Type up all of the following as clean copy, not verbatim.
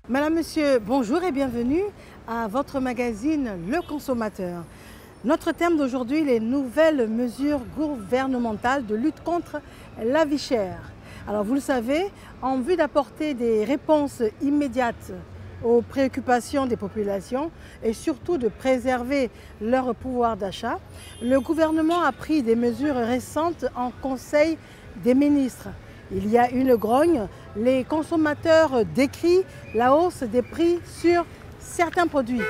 Madame, Monsieur, bonjour et bienvenue à votre magazine Le Consommateur. Notre thème d'aujourd'hui, les nouvelles mesures gouvernementales de lutte contre la vie chère. Alors vous le savez, en vue d'apporter des réponses immédiates aux préoccupations des populations et surtout de préserver leur pouvoir d'achat, le gouvernement a pris des mesures récentes en Conseil des ministres. Il y a une grogne, les consommateurs décrient la hausse des prix sur certains produits.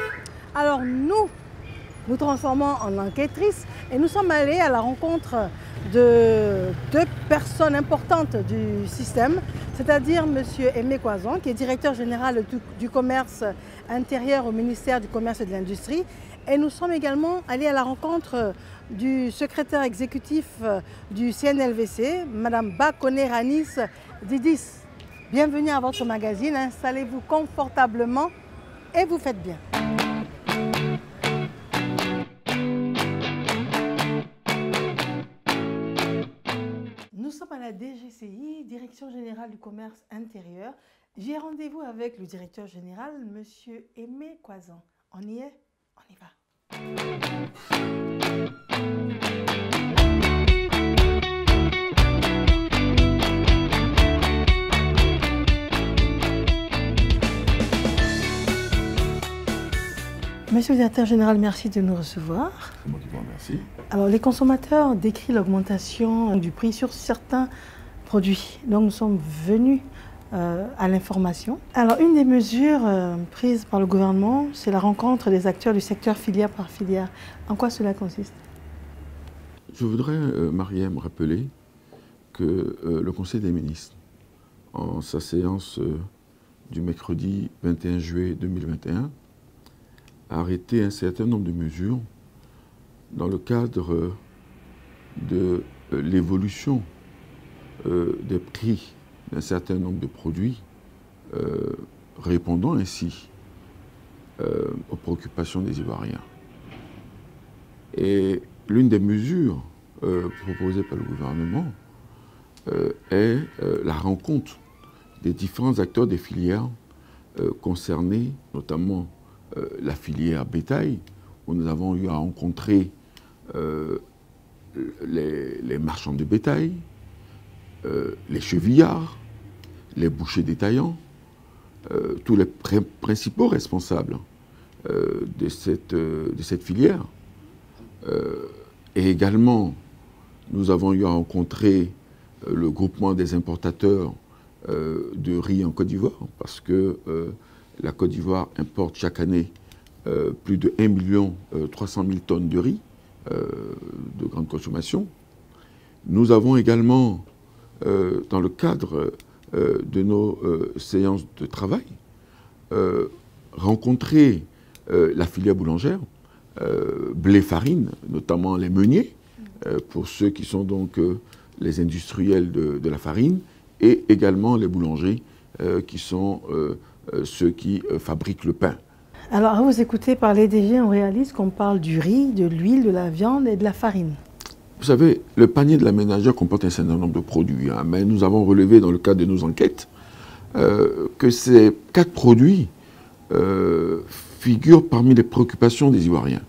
Alors nous transformons en enquêtrices et nous sommes allés à la rencontre de deux personnes importantes du système, c'est-à-dire M. Aimé Coison, qui est directeur général du commerce intérieur au ministère du Commerce et de l'Industrie. Et nous sommes également allés à la rencontre du secrétaire exécutif du CNLVC, Mme Bakone Ranis Didis. Bienvenue à votre magazine, installez-vous confortablement et vous faites bien. Nous sommes à la DGCI, Direction Générale du Commerce Intérieur. J'ai rendez-vous avec le directeur général, M. Aimé Coison. On y est? On y va. Monsieur le directeur général, merci de nous recevoir. C'est moi qui vous remercie. Alors, les consommateurs décrivent l'augmentation du prix sur certains produits. Donc, nous sommes venus à l'information. Alors, une des mesures prises par le gouvernement, c'est la rencontre des acteurs du secteur filière par filière. En quoi cela consiste? Je voudrais, Mariam, rappeler que le Conseil des ministres, en sa séance du mercredi 21 juillet 2021, a arrêté un certain nombre de mesures dans le cadre de l'évolution des prix d'un certain nombre de produits, répondant ainsi aux préoccupations des Ivoiriens. Et l'une des mesures proposées par le gouvernement est la rencontre des différents acteurs des filières concernés, notamment la filière bétail, où nous avons eu à rencontrer les marchands de bétail, les chevillards, les bouchers détaillants, tous les principaux responsables de cette filière. Et également, nous avons eu à rencontrer le groupement des importateurs de riz en Côte d'Ivoire, parce que la Côte d'Ivoire importe chaque année plus de 1 300 000 tonnes de riz de grande consommation. Nous avons également, dans le cadre de nos séances de travail, rencontré la filière boulangère, blé-farine, notamment les meuniers, pour ceux qui sont donc les industriels de la farine, et également les boulangers qui sont ceux qui fabriquent le pain. Alors, à vous écouter parler DG, on réalise qu'on parle du riz, de l'huile, de la viande et de la farine. Vous savez, le panier de la ménagère comporte un certain nombre de produits, mais nous avons relevé dans le cadre de nos enquêtes que ces 4 produits figurent parmi les préoccupations des Ivoiriens.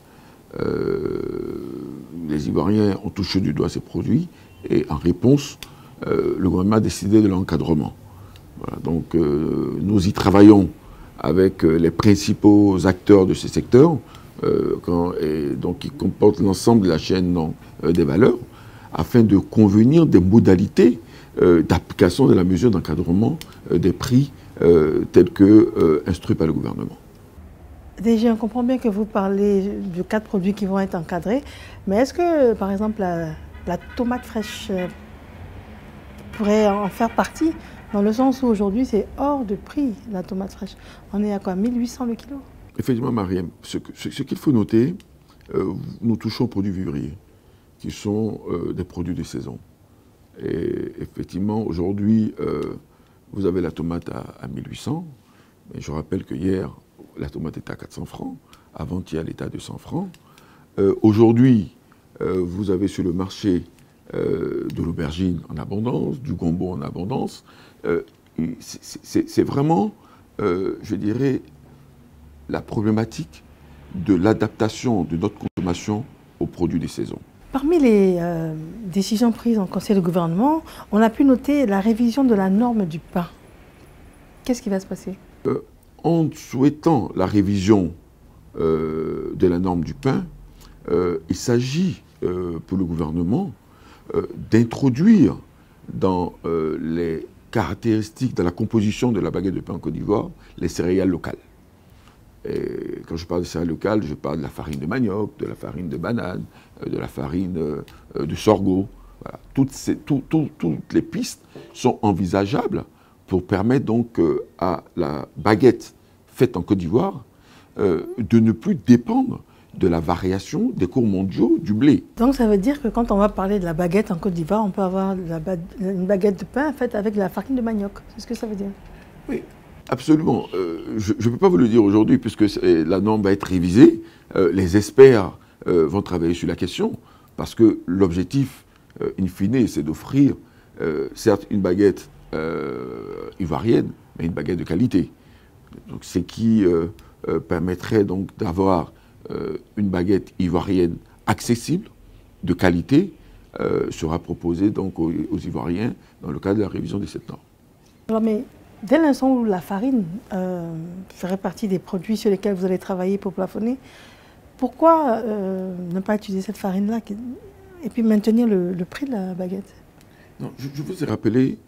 Les Ivoiriens ont touché du doigt ces produits et en réponse, le gouvernement a décidé de l'encadrement. Voilà, donc nous y travaillons avec les principaux acteurs de ce secteur, donc qui comportent l'ensemble de la chaîne des valeurs, afin de convenir des modalités d'application de la mesure d'encadrement des prix tels que instruits par le gouvernement. Déjà, on comprend bien que vous parlez de 4 produits qui vont être encadrés, mais est-ce que, par exemple, la tomate fraîche pourrait en faire partie, dans le sens où aujourd'hui c'est hors de prix la tomate fraîche? On est à quoi, 1800 le kilo? Effectivement, Mariam, ce qu'il faut noter, nous touchons aux produits vivriers, qui sont des produits de saison. Et effectivement, aujourd'hui, vous avez la tomate à 1800, mais je rappelle que hier, la tomate était à 400 francs, avant-hier, elle était à 200 francs. Aujourd'hui, vous avez sur le marché de l'aubergine en abondance, du gombo en abondance. C'est vraiment je dirais, la problématique de l'adaptation de notre consommation aux produits des saisons. Parmi les décisions prises en Conseil de gouvernement, on a pu noter la révision de la norme du pain. Qu'est-ce qui va se passer? En souhaitant la révision de la norme du pain, il s'agit pour le gouvernement d'introduire dans les caractéristiques, dans la composition de la baguette de pain en Côte d'Ivoire, les céréales locales. Et quand je parle de céréales locales, je parle de la farine de manioc, de la farine de banane, de la farine de sorgho. Voilà. Toutes les pistes sont envisageables pour permettre donc à la baguette faite en Côte d'Ivoire de ne plus dépendre de la variation des cours mondiaux du blé. Donc ça veut dire que quand on va parler de la baguette en Côte d'Ivoire, on peut avoir une baguette de pain faite avec de la farine de manioc. C'est ce que ça veut dire? Oui, absolument. Je ne peux pas vous le dire aujourd'hui puisque la norme va être révisée. Les experts vont travailler sur la question parce que l'objectif, in fine, c'est d'offrir, certes, une baguette ivoirienne, mais une baguette de qualité. Donc, ce qui permettrait donc d'avoir une baguette ivoirienne accessible, de qualité, sera proposée donc aux Ivoiriens dans le cadre de la révision de cette norme. Alors, mais dès l'instant où la farine ferait partie des produits sur lesquels vous allez travailler pour plafonner, pourquoi ne pas utiliser cette farine-là et puis maintenir le prix de la baguette? Non, je vous ai rappelé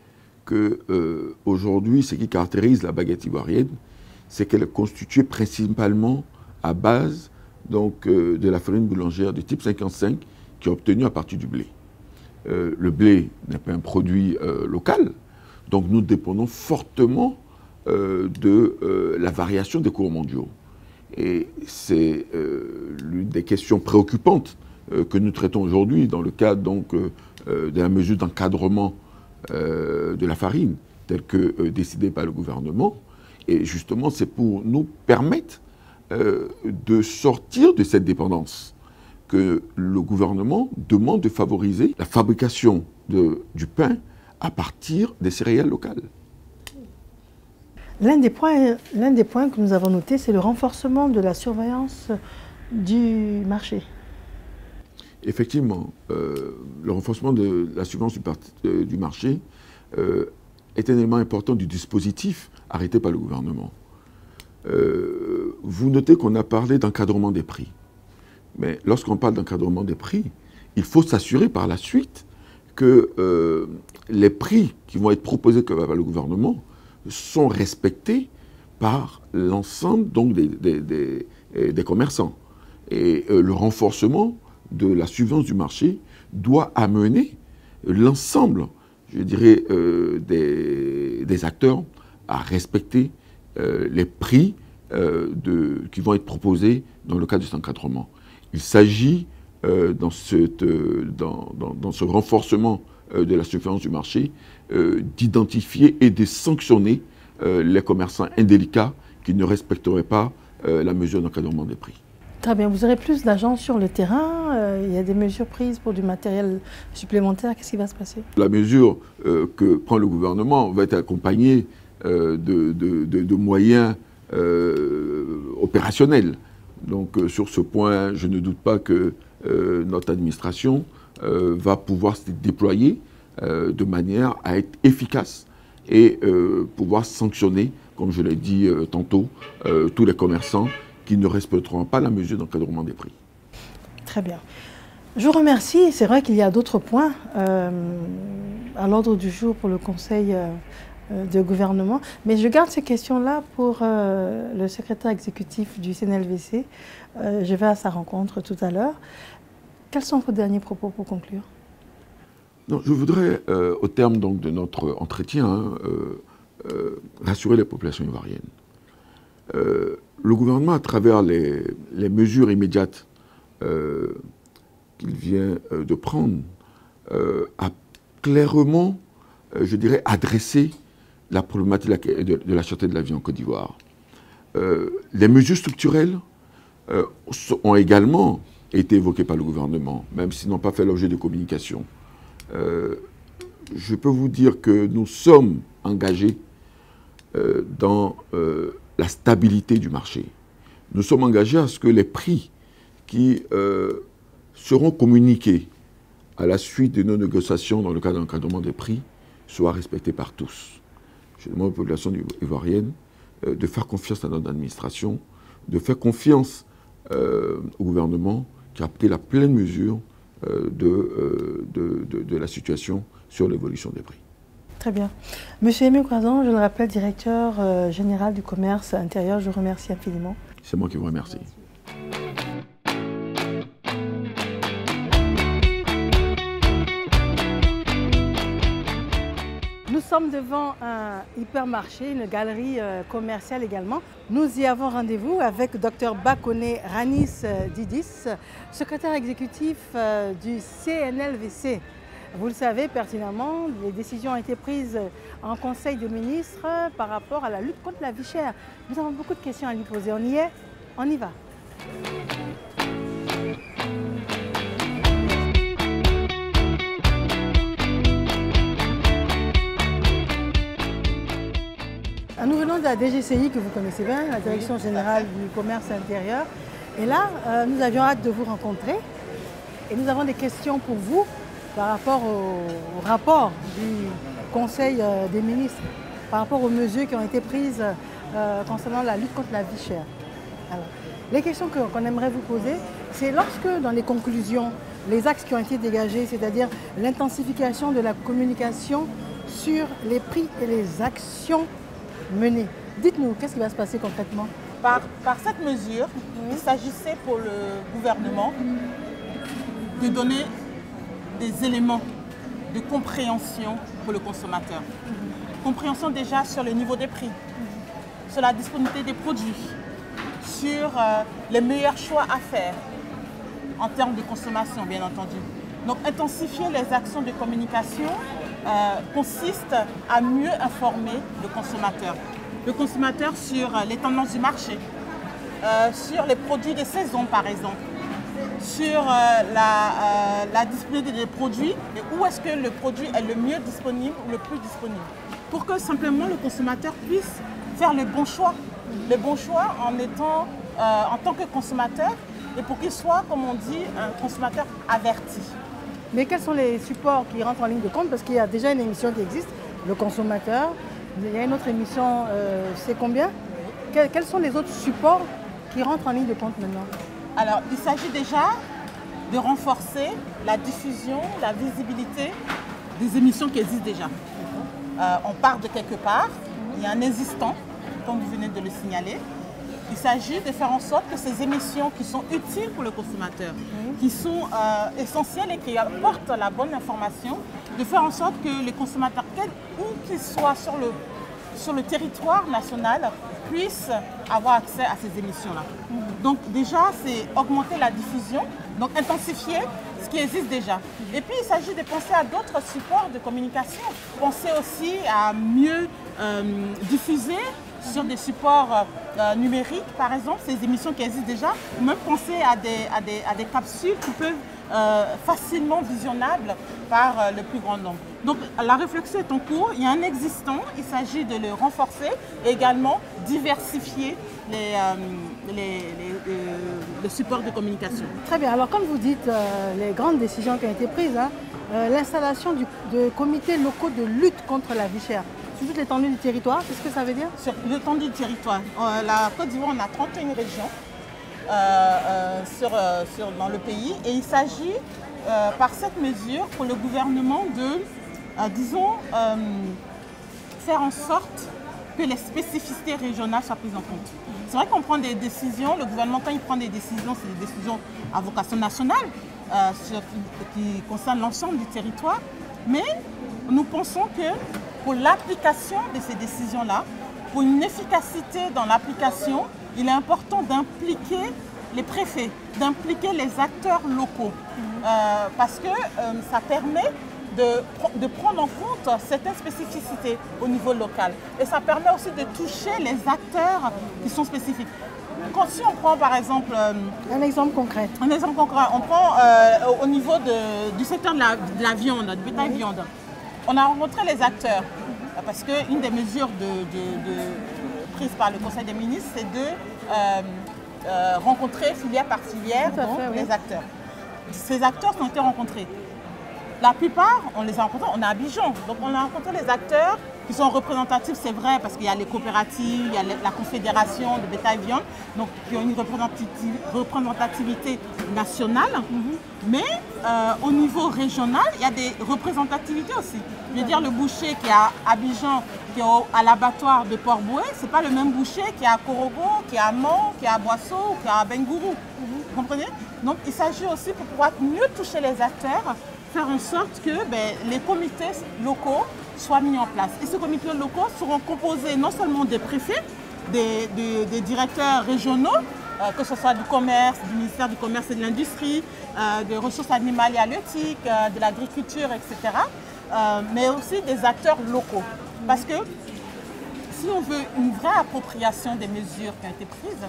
qu'aujourd'hui, ce qui caractérise la baguette ivoirienne, c'est qu'elle est constituée principalement à base donc, de la farine boulangère de type 55 qui est obtenue à partir du blé. Le blé n'est pas un produit local, donc nous dépendons fortement de la variation des cours mondiaux. Et c'est l'une des questions préoccupantes que nous traitons aujourd'hui dans le cadre donc, de la mesure d'encadrement de la farine, telle que décidée par le gouvernement. Et justement, c'est pour nous permettre de sortir de cette dépendance que le gouvernement demande de favoriser la fabrication du pain à partir des céréales locales. L'un des points que nous avons noté, c'est le renforcement de la surveillance du marché. Effectivement, le renforcement de la surveillance du marché est un élément important du dispositif arrêté par le gouvernement. Vous notez qu'on a parlé d'encadrement des prix. Mais lorsqu'on parle d'encadrement des prix, il faut s'assurer par la suite que les prix qui vont être proposés par le gouvernement sont respectés par l'ensemble donc des commerçants. Et le renforcement de la surveillance du marché doit amener l'ensemble, je dirais, des acteurs à respecter les prix qui vont être proposés dans le cadre de cet encadrement. Il s'agit, dans ce renforcement de la surveillance du marché, d'identifier et de sanctionner les commerçants indélicats qui ne respecteraient pas la mesure d'encadrement des prix. Très bien. Vous aurez plus d'agents sur le terrain. Il y a des mesures prises pour du matériel supplémentaire. Qu'est-ce qui va se passer? La mesure que prend le gouvernement va être accompagnée de moyens opérationnels. Donc sur ce point, je ne doute pas que notre administration va pouvoir se déployer de manière à être efficace et pouvoir sanctionner, comme je l'ai dit tantôt, tous les commerçants qui ne respecteront pas la mesure d'encadrement des prix. Très bien. Je vous remercie. C'est vrai qu'il y a d'autres points à l'ordre du jour pour le Conseil de gouvernement, mais je garde ces questions-là pour le secrétaire exécutif du CNLVC. Je vais à sa rencontre tout à l'heure. Quels sont vos derniers propos pour conclure? Non, je voudrais, au terme donc, de notre entretien, rassurer les populations ivoiriennes. Le gouvernement, à travers les mesures immédiates qu'il vient de prendre, a clairement, je dirais, adressé la problématique de la cherté de la vie en Côte d'Ivoire. Les mesures structurelles ont également été évoquées par le gouvernement, même s'ils n'ont pas fait l'objet de communication. Je peux vous dire que nous sommes engagés dans la stabilité du marché. Nous sommes engagés à ce que les prix qui seront communiqués à la suite de nos négociations dans le cadre d'encadrement des prix soient respectés par tous. Je demande aux populations ivoiriennes de faire confiance à notre administration, de faire confiance au gouvernement qui a pris la pleine mesure de la situation sur l'évolution des prix. Très bien. Monsieur Aimé Croizon, je le rappelle, directeur général du commerce intérieur, je vous remercie infiniment. C'est moi qui vous remercie. Nous sommes devant un hypermarché, une galerie commerciale également. Nous y avons rendez-vous avec Dr Bakone Ranis Didis, secrétaire exécutif du CNLVC. Vous le savez pertinemment, les décisions ont été prises en Conseil des ministres par rapport à la lutte contre la vie chère. Nous avons beaucoup de questions à lui poser. On y est? On y va. Nous venons de la DGCI que vous connaissez bien, la Direction Générale du Commerce Intérieur. Et là, nous avions hâte de vous rencontrer. Et nous avons des questions pour vous par rapport au rapport du Conseil des ministres, par rapport aux mesures qui ont été prises concernant la lutte contre la vie chère. Alors, les questions qu'on aimerait vous poser, c'est lorsque dans les conclusions, les axes qui ont été dégagés, c'est-à-dire l'intensification de la communication sur les prix et les actions menées. Dites-nous, qu'est-ce qui va se passer concrètement? Par cette mesure, il s'agissait pour le gouvernement de donner des éléments de compréhension pour le consommateur. Compréhension déjà sur le niveau des prix, sur la disponibilité des produits, sur les meilleurs choix à faire en termes de consommation, bien entendu. Donc intensifier les actions de communication consiste à mieux informer le consommateur. Le consommateur sur les tendances du marché, sur les produits de saison par exemple, sur la disponibilité des produits et où est-ce que le produit est le mieux disponible ou le plus disponible. Pour que simplement le consommateur puisse faire le bon choix en tant que consommateur et pour qu'il soit, comme on dit, un consommateur averti. Mais quels sont les supports qui rentrent en ligne de compte? Parce qu'il y a déjà une émission qui existe, le consommateur. Il y a une autre émission, c'est combien? Quels sont les autres supports qui rentrent en ligne de compte maintenant? Alors, il s'agit déjà de renforcer la diffusion, la visibilité des émissions qui existent déjà. On part de quelque part, il y a un existant, comme vous venez de le signaler. Il s'agit de faire en sorte que ces émissions qui sont utiles pour le consommateur, qui sont essentielles et qui apportent la bonne information, de faire en sorte que les consommateurs, où qu'ils soient sur le territoire national, puissent avoir accès à ces émissions-là. Donc déjà, c'est augmenter la diffusion, donc intensifier ce qui existe déjà. Et puis, il s'agit de penser à d'autres supports de communication. Penser aussi à mieux diffuser sur des supports numériques, par exemple, ces émissions qui existent déjà, ou même penser à des capsules qui peuvent facilement visionnables par le plus grand nombre. Donc la réflexion est en cours, il y a un existant, il s'agit de le renforcer et également diversifier les supports de communication. Très bien, alors comme vous dites, les grandes décisions qui ont été prises, l'installation de comités locaux de lutte contre la vie chère, sur toute l'étendue du territoire, qu'est-ce que ça veut dire? Sur l'étendue du territoire, la Côte d'Ivoire, on a 31 régions dans le pays et il s'agit par cette mesure pour le gouvernement de, faire en sorte que les spécificités régionales soient prises en compte. C'est vrai qu'on prend des décisions, le gouvernement quand il prend des décisions, c'est des décisions à vocation nationale qui concernent l'ensemble du territoire, mais nous pensons que pour l'application de ces décisions-là, pour une efficacité dans l'application, il est important d'impliquer les préfets, d'impliquer les acteurs locaux, parce que ça permet de prendre en compte certaines spécificités au niveau local. Et ça permet aussi de toucher les acteurs qui sont spécifiques. Si on prend par exemple... un exemple concret. Un exemple concret. On prend au niveau du secteur de la viande, du bétail viande. On a rencontré les acteurs. parce qu'une des mesures prises par le Conseil des ministres, c'est de rencontrer filière par filière les acteurs. Ces acteurs ont été rencontrés. La plupart, on les a rencontrés, on est à Abidjan. Donc on a rencontré les acteurs qui sont représentatifs, c'est vrai, parce qu'il y a les coopératives, il y a la confédération de bétail viande, donc qui ont une représentativité nationale. Mais au niveau régional, il y a des représentativités aussi. Je veux dire, le boucher qui est à Abidjan, qui est à l'abattoir de Port-Boué, ce n'est pas le même boucher qui est à Korogo, qui est à Mans, qui est à Boisseau ou qui est à Bengourou. Vous comprenez? Donc il s'agit aussi, pour pouvoir mieux toucher les acteurs, faire en sorte que les comités locaux soient mis en place. Et ces comités locaux seront composés non seulement des préfets, des directeurs régionaux, que ce soit du commerce, du ministère du commerce et de l'industrie, des ressources animales et halieutiques, de l'agriculture, etc., mais aussi des acteurs locaux. Parce que si on veut une vraie appropriation des mesures qui ont été prises,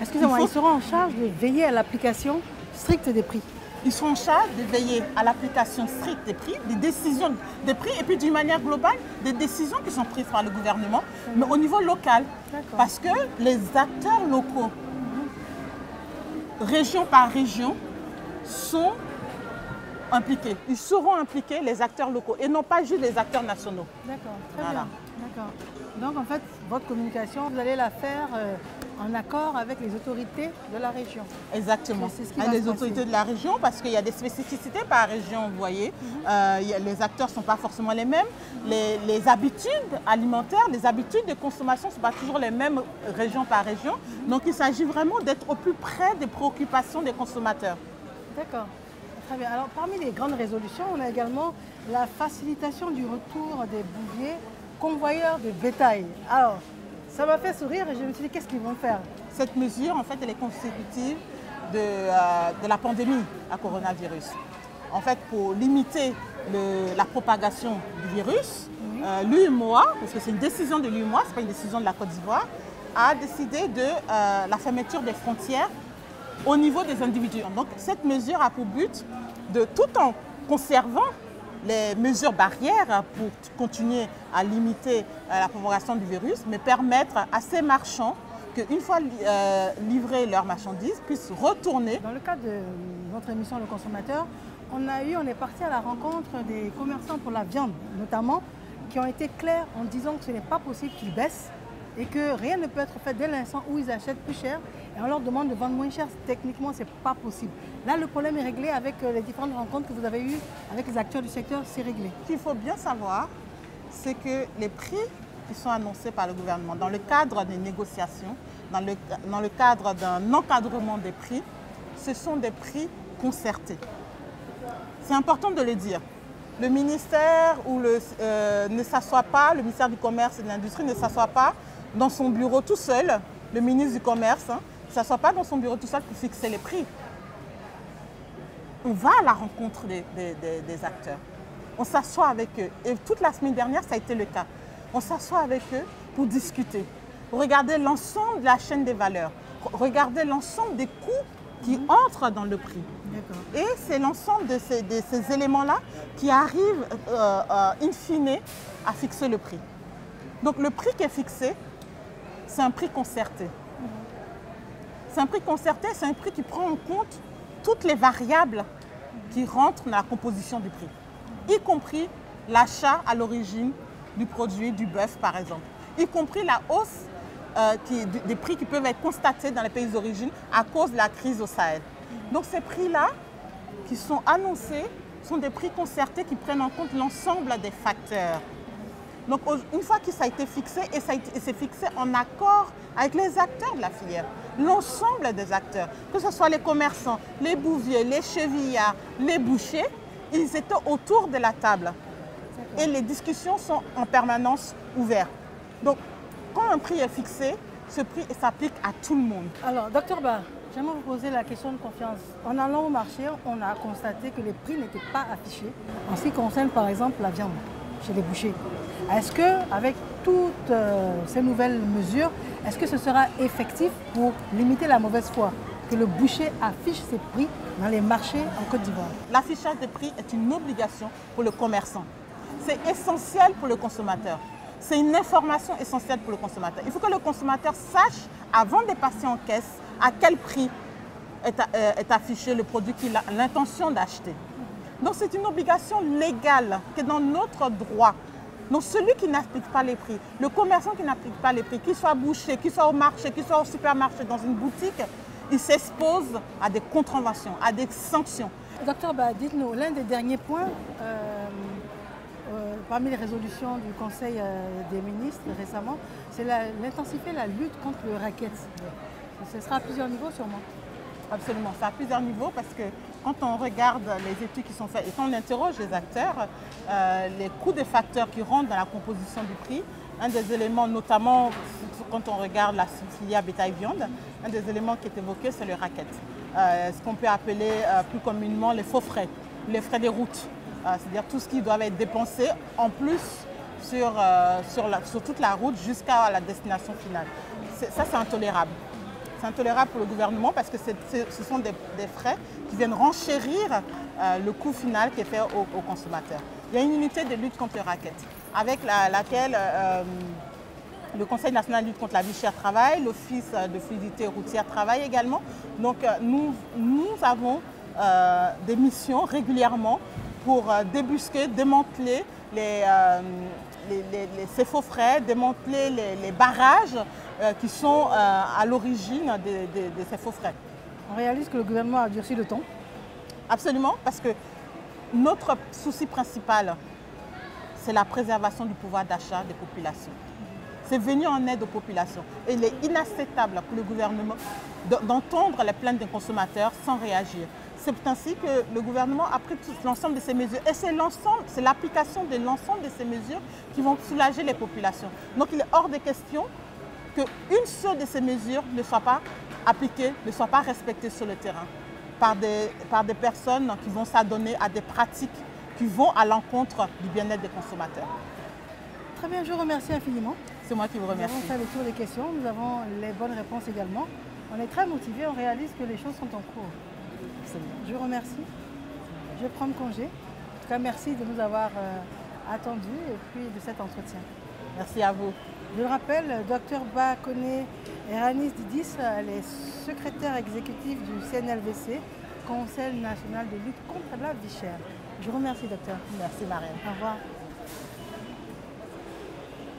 excusez-moi, ils seront en charge de veiller à l'application stricte des prix. Ils seront en charge de veiller à l'application stricte des prix, des décisions des prix, et puis d'une manière globale, des décisions qui sont prises par le gouvernement, mais au niveau local. Parce que les acteurs locaux, région par région, sont impliqués. Ils seront impliqués, les acteurs locaux, et non pas juste les acteurs nationaux. D'accord, très bien. D'accord. Donc en fait, votre communication, vous allez la faire en accord avec les autorités de la région. Exactement. Avec les autorités de la région, parce qu'il y a des spécificités par région, vous voyez. Les acteurs ne sont pas forcément les mêmes. Les habitudes alimentaires, les habitudes de consommation ne sont pas toujours les mêmes région par région. Donc il s'agit vraiment d'être au plus près des préoccupations des consommateurs. D'accord. Très bien. Alors parmi les grandes résolutions, on a également la facilitation du retour des bouviers convoyeurs de bétail. Alors, ça m'a fait sourire et je me suis dit, qu'est-ce qu'ils vont faire? Cette mesure, en fait, elle est consécutive de la pandémie à coronavirus. En fait, pour limiter la propagation du virus, l'UEMOA, parce que c'est une décision de l'UEMOA, ce n'est pas une décision de la Côte d'Ivoire, a décidé de la fermeture des frontières au niveau des individus. Donc, cette mesure a pour but de, tout en conservant les mesures barrières pour continuer à limiter la propagation du virus, mais permettre à ces marchands qu'une fois livrés leurs marchandises, puissent retourner. Dans le cadre de notre émission Le Consommateur, on est parti à la rencontre des commerçants pour la viande, notamment, qui ont été clairs en disant que ce n'est pas possible qu'ils baissent et que rien ne peut être fait dès l'instant où ils achètent plus cher et on leur demande de vendre moins cher. Techniquement, ce n'est pas possible. Là, le problème est réglé avec les différentes rencontres que vous avez eues avec les acteurs du secteur, c'est réglé. Ce qu'il faut bien savoir, c'est que les prix qui sont annoncés par le gouvernement dans le cadre des négociations, dans le cadre d'un encadrement des prix, ce sont des prix concertés. C'est important de le dire. Le ministère ne s'assoit pas, le ministère du Commerce et de l'Industrie ne s'assoit pas dans son bureau tout seul, le ministre du Commerce, ne s'assoit pas dans son bureau tout seul pour fixer les prix. On va à la rencontre des acteurs. On s'assoit avec eux. Et toute la semaine dernière, ça a été le cas. On s'assoit avec eux pour discuter, pour regarder l'ensemble de la chaîne des valeurs, regarder l'ensemble des coûts qui entrent dans le prix. Et c'est l'ensemble de ces éléments-là qui arrivent, in fine, à fixer le prix. Donc le prix qui est fixé, c'est un prix concerté. C'est un prix concerté, c'est un prix qui prend en compte toutes les variables qui rentrent dans la composition du prix, y compris l'achat à l'origine du produit, du bœuf par exemple, y compris la hausse des prix qui peuvent être constatés dans les pays d'origine à cause de la crise au Sahel. Donc ces prix-là, qui sont annoncés, sont des prix concertés qui prennent en compte l'ensemble des facteurs. Donc une fois que ça a été fixé, et c'est fixé en accord avec les acteurs de la filière, l'ensemble des acteurs, que ce soit les commerçants, les bouviers, les chevillards, les bouchers, ils étaient autour de la table. Et les discussions sont en permanence ouvertes. Donc quand un prix est fixé, ce prix s'applique à tout le monde. Alors, docteur Ba, j'aimerais vous poser la question de confiance. En allant au marché, on a constaté que les prix n'étaient pas affichés en ce qui concerne par exemple la viande chez les bouchers. Est-ce qu'avec toutes ces nouvelles mesures, est-ce que ce sera effectif pour limiter la mauvaise foi que le boucher affiche ses prix dans les marchés en Côte d'Ivoire? L'affichage des prix est une obligation pour le commerçant. c'est essentiel pour le consommateur. C'est une information essentielle pour le consommateur. Il faut que le consommateur sache, avant de passer en caisse, à quel prix est affiché le produit qu'il a l'intention d'acheter. Donc c'est une obligation légale qui est dans notre droit. Donc celui qui n'applique pas les prix, le commerçant qui n'applique pas les prix, qu'il soit boucher, qu'il soit au marché, qu'il soit au supermarché, dans une boutique, il s'expose à des contraventions, à des sanctions. Docteur, dites-nous, l'un des derniers points, parmi les résolutions du Conseil des ministres récemment, c'est d'intensifier la lutte contre le racket. Ce sera à plusieurs niveaux sûrement. Absolument, c'est à plusieurs niveaux parce que quand on regarde les études qui sont faites et quand on interroge les acteurs, les coûts des facteurs qui rentrent dans la composition du prix, un des éléments, notamment quand on regarde la filière bétail-viande, un des éléments qui est évoqué, c'est le racket. Ce qu'on peut appeler plus communément les faux frais, les frais des routes. C'est-à-dire tout ce qui doit être dépensé en plus sur toute la route jusqu'à la destination finale. Ça, c'est intolérable. C'est intolérable pour le gouvernement parce que ce sont des frais qui viennent renchérir le coût final qui est fait aux consommateurs. Il y a une unité de lutte contre le racket avec laquelle le Conseil national de lutte contre la vie chère travaille, l'Office de fluidité routière travaille également. Donc nous avons des missions régulièrement pour débusquer, démanteler ces faux frais, démanteler les barrages qui sont à l'origine de ces faux frais. On réalise que le gouvernement a durci le ton. Absolument, parce que notre souci principal, c'est la préservation du pouvoir d'achat des populations. C'est venir en aide aux populations. Et il est inacceptable pour le gouvernement d'entendre les plaintes des consommateurs sans réagir. C'est ainsi que le gouvernement a pris l'ensemble de ces mesures. Et c'est l'application de l'ensemble de ces mesures qui vont soulager les populations. Donc il est hors de question qu'une seule de ces mesures ne soit pas appliquée, ne soit pas respectée sur le terrain par des personnes qui vont s'adonner à des pratiques qui vont à l'encontre du bien-être des consommateurs. Très bien, je vous remercie infiniment. C'est moi qui vous remercie. Nous avons fait le tour des questions, nous avons les bonnes réponses également. On est très motivés, on réalise que les choses sont en cours. Je vous remercie. Je vais prendre congé. En tout cas, merci de nous avoir attendus et puis de cet entretien. Merci à vous. Je le rappelle, Dr Bakone Eranis Didis, elle est secrétaire exécutive du CNLVC, Conseil national de lutte contre la vie chère. Je vous remercie, docteur. Merci, Marianne. Au revoir.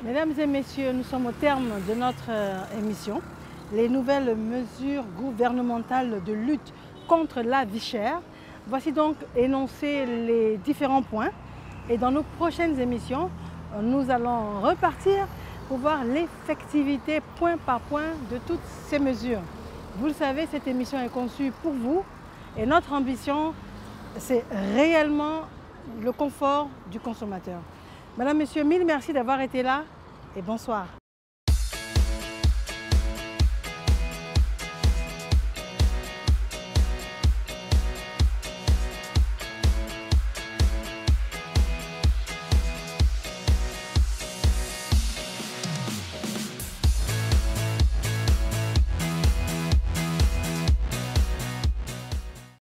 Mesdames et messieurs, nous sommes au terme de notre émission. Les nouvelles mesures gouvernementales de lutte contre la vie chère. Voici donc énoncés les différents points. Et dans nos prochaines émissions, nous allons repartir pour voir l'effectivité point par point de toutes ces mesures. Vous le savez, cette émission est conçue pour vous et notre ambition, c'est réellement le confort du consommateur. Madame, Monsieur, mille merci d'avoir été là et bonsoir.